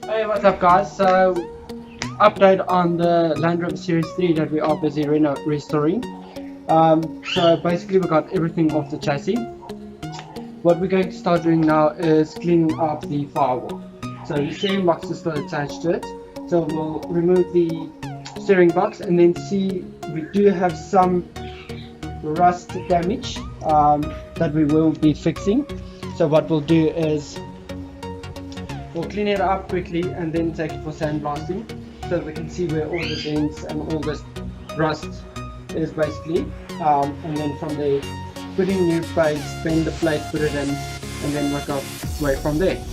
Hey, what's up, guys? So, update on the Land Rover Series 3 that we are busy restoring. So basically, we got everything off the chassis. What we're going to start doing now is cleaning up the firewall. So the steering box is still attached to it. So we'll remove the steering box and then see we do have some rust damage that we will be fixing. So what we'll do is we'll clean it up quickly and then take it for sandblasting so we can see where all the dents and all this rust is basically. And then from there, put in new plates, bend the plate, put it in, and then work our way from there.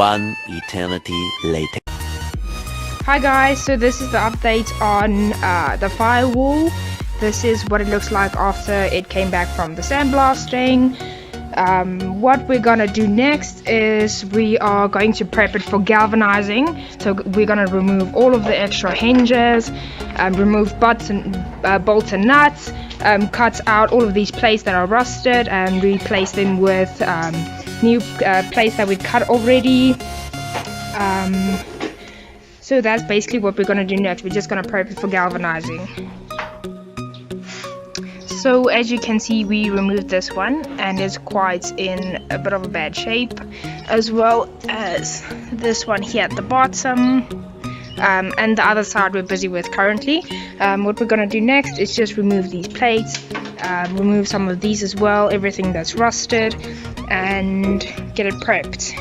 One eternity later. Hi guys, so this is the update on the firewall. This is what it looks like after it came back from the sandblasting. What we're gonna do next is we are going to prep it for galvanizing. So we're gonna remove all of the extra hinges, remove bolts and nuts, cut out all of these plates that are rusted and replace them with new plates that we cut already. So that's basically what we're gonna do next. We're just gonna prep it for galvanizing. So as you can see, we removed this one and it's quite in a bit of a bad shape, as well as this one here at the bottom, and the other side we're busy with currently. What we're gonna do next is just remove these plates, remove some of these as well, everything that's rusted, and get it prepped.